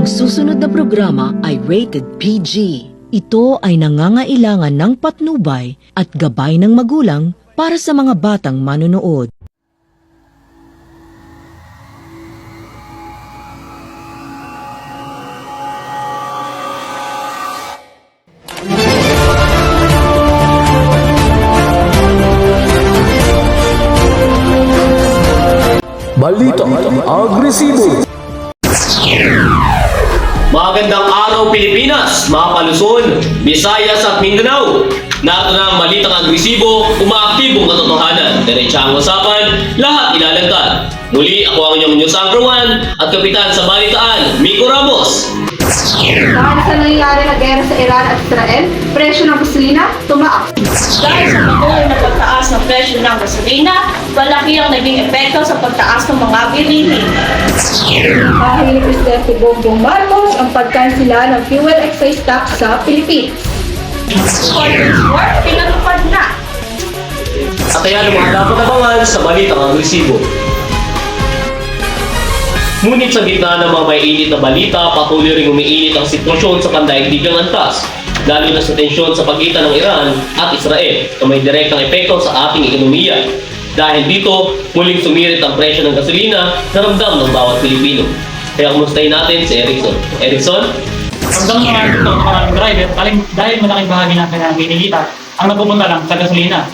Ang susunod na programa ay rated PG. Ito ay nangangailangan ng patnubay at gabay ng magulang para sa mga batang manonood. Balita Agresibo. Magandang araw Pilipinas, mga Paluson, Visayas at Mindanao. Narito na ang balitang agresibo, umaaktibong katotohanan, diretsahang usapan, lahat ilalantad. Muli ako ang inyong news anchor 1 at kapitan sa balitaan, Miko Ramos. Dahil sa nangyayari na gera sa Iran at Israel, presyo ng gasolina tumaas. Dahil sa patuloy na pagtaas ng presyo ng gasolina, malaki ang naging epekto sa pagtaas ng mga bilihin. Dahil ni Presidente Bongbong Marcos ang pagkansila ng fuel excise tax sa Pilipinas. For this war, pinatupad na. At ayan ang mga dapat abangan sa balitang agresibo. Ngunit sa gitna ng mga maiinit na balita, patuloy ring umiinit ang sitwasyon sa pandaigdigang antas, lalo na sa tensyon sa pagitan ng Iran at Israel na may direktang epekto sa ating ekonomiya. Dahil dito, muling sumirit ang presyo ng gasolina na ramdam ng bawat Pilipino. Kaya kumustahin natin si Erickson. Erickson? Ramdam ng mga driver, dahil malaking bahagi ng kanilang kinikita ang napupunta lang sa gasolina.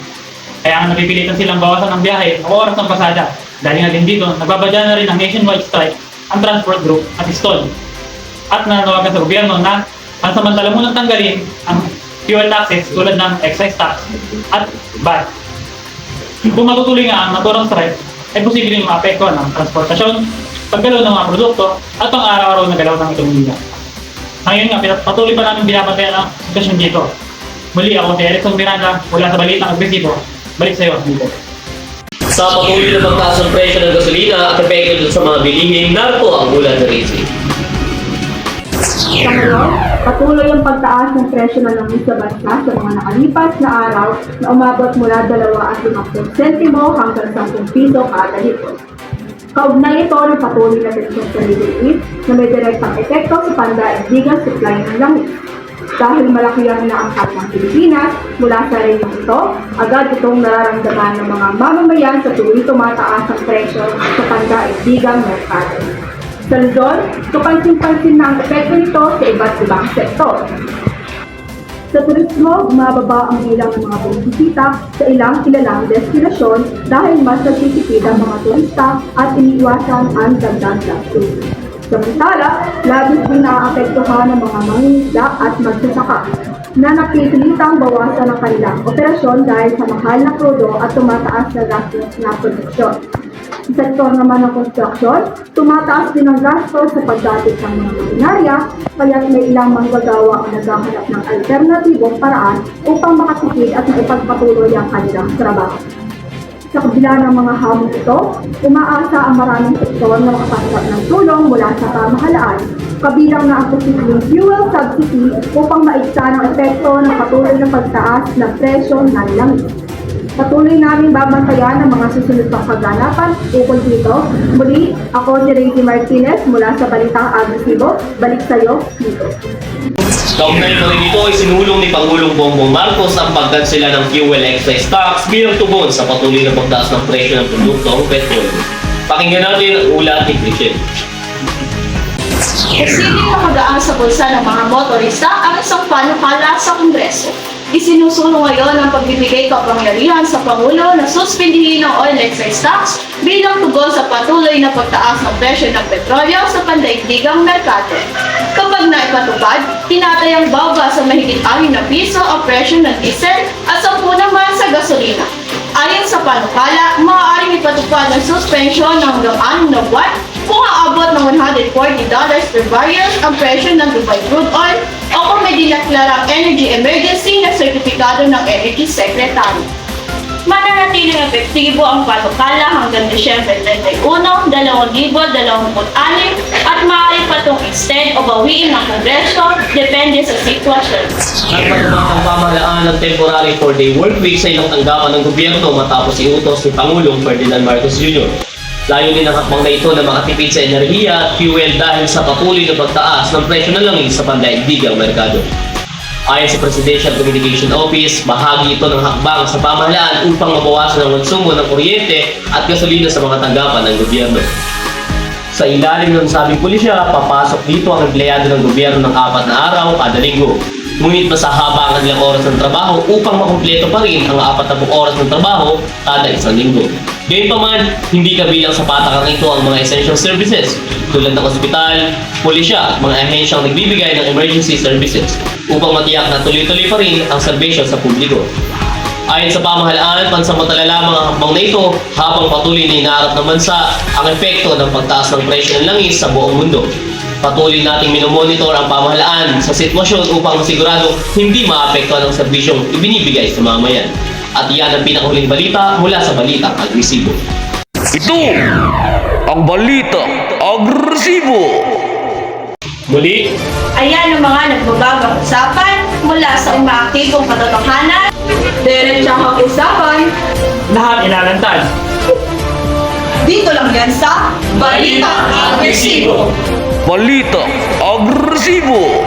Kaya ang napipilitan silang bawasan ng biyahe o oras ng pasada. Dahil nga din dito, nagbabadya na rin ang nationwide strike ang transport group at STOL. At nananawagan sa gobyerno na pansamantala munang tanggalin ang fuel taxes tulad ng excise tax at VAT. Kung matutuloy nga ang naturang strike, ay posibleng maapektuhan ng transportasyon, paggalaw ng mga produkto at ang araw-araw na galaw ng ekonomiya. Ngayon nga, patuloy pa namin binabantayan ang sitwasyon dito. Muli ako si Erickson Miranda mula sa Balitang Agresibo. Balik sa iyo, dito. Sa patuloy na pagtaas ng presyo ng gasolina at epekto sa mga bilihin, narito ang ulan na Rizzi. Sa ngayon, patuloy ang pagtaas ng presyo ng langis sa bansa sa mga nakalipas na araw na umabot mula 2 sentimo hanggang 10 piso kada litro. Kaugnay ito ng patuloy na tensyon sa Middle East na may direktang epekto sa pandaigdigang supply ng langis. Dahil malaki ang inaangkat ng Pilipinas mula sa renyong ito, agad itong nararamdaman ng mga mamamayan sa tuloy tumataas ang presyo sa pandaigdigang merkado. Sa Luzon, kapansin-pansin na ang epekto nito sa iba't ibang sektor. Sa turismo, bumababa ang bilang ng mga bumisita sa ilang kilalang destinasyon dahil mas nagtitipid ang mga turista at iniiwasan ang dagdag gastos. Samantala, labis din naaapektuhan ng mga mangingisda at magsasaka na napipilitang bawasan ang kanilang operasyon dahil sa mahal na krudo at tumataas na gastos na produksyon. Sa sektor naman ng construction, tumataas din ang gastos sa pagdating ng mga makinarya, kaya't may ilang manggagawa ang naghahanap ng alternatibong paraan upang makatipid at maipagpatuloy ang kanilang trabaho. Sa kabila ng mga hamon ito, umaasa ang maraming sektor na makatanggap ng tulong mula sa pamahalaan, kabilang na ang posibleng fuel subsidy upang maigsa ng epekto ng patuloy na pagtaas ng presyo ng langis. Patuloy namin babantayan ang mga susunod pang kaganapan ukol dito. Muli, ako si Rizzi Martinez mula sa Balitang Agresibo. Balik sa iyo, dito. Kaugnay pa rin ito ay sinulong ni Pangulong Bongbong Marcos ang pagkansela ng fuel excise tax bilang tugon sa patuloy na pagtaas ng presyo ng produktong petrol. Pakinggan natin ang ulat ni Christian. Posibleng nakagaan sa bulsa ng mga motorista ang isang panukala sa Kongreso. Isinusulong ngayon ang pagbibigay kapangyarihan sa Pangulo na suspindihin ang oil excise tax bilang tugon sa patuloy na pagtaas ng presyo ng petrolyo sa pandaigdigang merkado. Kapag naipatupad, tinatayang baba sa mahigit 6 na piso ang presyo ng diesel at 10 naman sa gasolina. Ayon sa panukala, maaaring ipatupad ang suspensyon ng hanggang 6 na buwan kung aabot ng $140 per barrel ang presyo ng Dubai crude oil o kung may dinaklarang energy emergency na sertifikado ng Energy Secretary. Mananatiling epektibo ang panukala hanggang Disyembre 31, 2026 at maaari pa itong extend o bawiin ng Kongreso depende sa sitwasyon. Nagpatupad ang pamahalaan ng temporary 4-day work week sa ilang tanggapan ng gobyerno matapos iutos ni Pangulong Ferdinand Marcos Jr. Layunin ng hakbang na ito na makatipid sa enerhiya at fuel dahil sa patuloy na pagtaas ng presyo ng langis sa pandaigdigang merkado. Ayon sa Presidential Communication Office, bahagi ito ng hakbang sa pamahalaan upang mabawasan ang konsumo ng kuryente at gasolina sa mga tanggapan ng gobyerno. Sa ilalim ng sabing pulisya, papasok dito ang empleyado ng gobyerno ng 4 na araw kada linggo. Ngunit masahaba ang kanilang oras ng trabaho upang makumpleto pa rin ang 40 oras ng trabaho kada isang linggo. Gayunpaman, hindi kabilang sa patakang ito ang mga essential services tulad ng ospital, pulisya at mga ahensyang nagbibigay ng emergency services upang matiyak na tuloy-tuloy pa rin ang serbisyo sa publiko. Ayon sa pamahalaan, pansamantala lamang ang hakbang na ito habang patuloy na inaarap ng bansa ang epekto ng pagtaas ng presyo ng langis sa buong mundo. Patuloy nating minomonitor ang pamahalaan sa sitwasyon upang masigurado hindi maapektuhan ang serbisyong ibinibigay sa mamayan. At iyan ang pinakahuling balita mula sa Balitang Agresibo. Ito ang Balitang Agresibo. Muli, Ayan ang mga nagbabagang usapan mula sa umaaktibong katotohanan. Diretsahang usapan. Lahat ilalantad. Dito lang yan sa Balitang Agresibo. Balitang Agresibo.